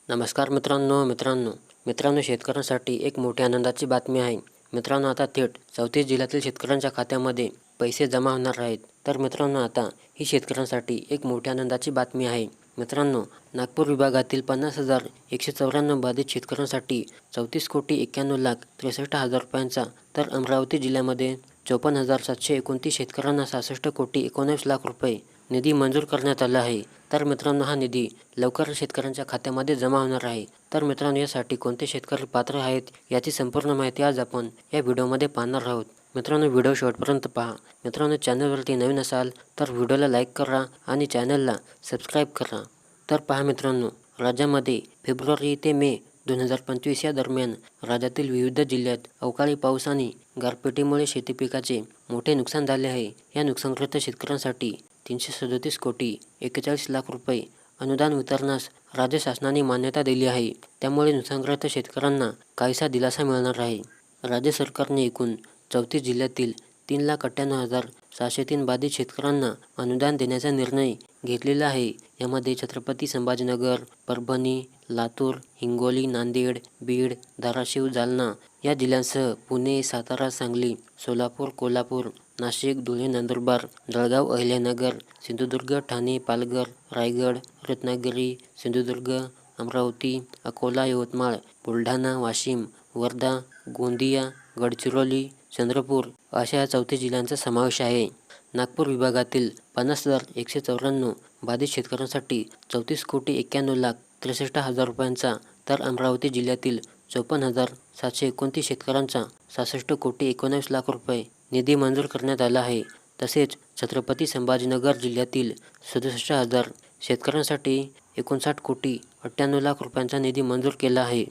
नमस्कार मित्रांनो शेतकऱ्यांसाठी एक मोठी आनंदाची बातमी आहे. मित्रांनो, आता थेट 34 जिल्ह्यातील शेतकऱ्यांच्या खात्यामध्ये पैसे जमा होणार आहेत. तर मित्रांनो, आता ही शेतकऱ्यांसाठी एक मोठी आनंदाची बातमी आहे. मित्रांनो, नागपूर विभागातील 50,194 बाधित शेतकऱ्यांसाठी 34,91,63,00,000 रुपयांचा, तर अमरावती जिल्ह्यामध्ये 54,729 शेतकऱ्यांना 66,19,00,000 रुपये निधी मंजूर करण्यात आला आहे. तर मित्रांनो, हा निधी लवकर शेतकऱ्यांच्या खात्यामध्ये जमा होणार आहे. तर मित्रांनो, यासाठी कोणते शेतकरी पात्र आहेत याची संपूर्ण माहिती आज आपण या व्हिडिओमध्ये पाहणार आहोत. मित्रांनो, व्हिडिओ शेवटपर्यंत पहा. मित्रांनो, चॅनलवरती नवीन असाल तर व्हिडिओला लाईक करा आणि चॅनलला सबस्क्राईब करा. तर पहा मित्रांनो, राज्यामध्ये फेब्रुवारी ते मे 2025 या दरम्यान राज्यातील विविध जिल्ह्यात अवकाळी पाऊस आणि गारपिटीमुळे शेती पिकाचे मोठे नुकसान झाले आहे. या नुकसानग्रस्त शेतकऱ्यांसाठी 337,41,00,000 रुपये अनुदान वितरणास राज्य शासनाने मान्यता दिली आहे. त्यामुळे नुकसानग्रस्त शेतकऱ्यांना काहीसा दिलासा मिळणार आहे. राज्य सरकारने एकूण 34 जिल्ह्यातील 3,98,703 बाधित शेतकऱ्यांना अनुदान देण्याचा निर्णय घेतलेला आहे. यामध्ये छत्रपती संभाजीनगर, परभणी, लातूर, हिंगोली, नांदेड, बीड, धाराशिव, जालना या जिल्ह्यांसह पुणे, सातारा, सांगली, सोलापूर, कोल्हापूर, नाशिक, धुळे, नंदुरबार, जळगाव, अहिल्यानगर, सिंधुदुर्ग, ठाणे, पालघर, रायगड, रत्नागिरी, सिंधुदुर्ग, अमरावती, अकोला, यवतमाळ, बुलढाणा, वाशिम, वर्धा, गोंदिया, गडचिरोली, चंद्रपूर अशा या 34 जिल्ह्यांचा समावेश आहे. नागपूर विभागातील 50,194 बाधित शेतकऱ्यांसाठी 34,91,63,00,000 रुपयांचा, तर अमरावती जिल्ह्यातील 54,729 शेतकऱ्यांचा 66,19,00,000 रुपये निधी मंजूर करण्यात आला आहे. तसेच छत्रपती संभाजीनगर जिल्ह्यातील 67,000 शेतकऱ्यांसाठी 59,98,00,000 रुपयांचा निधी मंजूर केला आहे.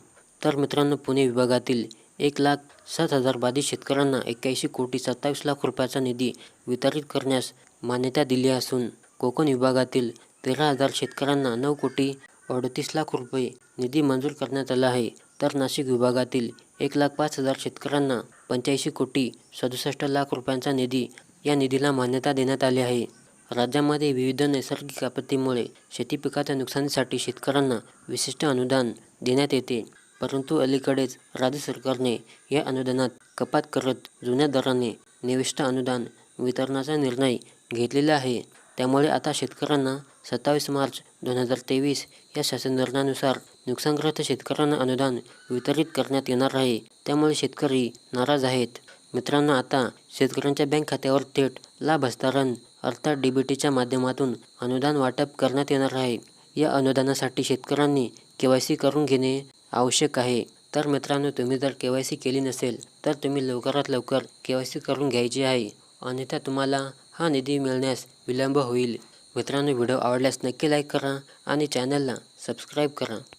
तर मित्रांनो, पुणे विभागातील 1,07,000 बाधित शेतकऱ्यांना 81,27,00,000 रुपयाचा निधी वितरित करण्यास मान्यता दिली असून कोकण विभागातील 13,000 शेतकऱ्यांना 9,38,00,000 रुपये निधी मंजूर करण्यात आला आहे. तर नाशिक विभागातील 1,05,000 शेतकऱ्यांना 85,67,00,000 रुपयांचा निधी या निधीला मान्यता देण्यात आली आहे. राज्यामध्ये विविध नैसर्गिक आपत्तीमुळे शेती पिकाच्या नुकसानीसाठी शेतकऱ्यांना विशिष्ट अनुदान देण्यात येते. परंतु अलीकडेच राज्य सरकारने या अनुदानात कपात करत जुन्या दराने निविष्ट अनुदान वितरणाचा निर्णय घेतलेला आहे. त्यामुळे आता शेतकऱ्यांना 27 मार्च 2023 या शासन निर्णयानुसार नुकसानग्रस्त शेतकऱ्यांना अनुदान वितरित करण्यात येणार आहे. त्यामुळे शेतकरी नाराज आहेत. मित्रांनो, आता शेतकऱ्यांच्या बँक खात्यावर थेट लाभ हस्तांतरण अर्थात DBTच्या माध्यमातून अनुदान वाटप करण्यात येणार आहे. या अनुदानासाठी शेतकऱ्यांनी KYC करून घेणे आवश्यक आहे. तर मित्रांनो, तुम्ही जर KYC केली नसेल तर तुम्ही लवकरात लवकर KYC करून घ्यायची आहे, अन्यथा तुम्हाला हा निधी मिळण्यास विलंब होईल. मित्रांनो, व्हिडिओ आवडल्यास नक्की लाईक करा आणि चॅनलला सबस्क्राईब करा.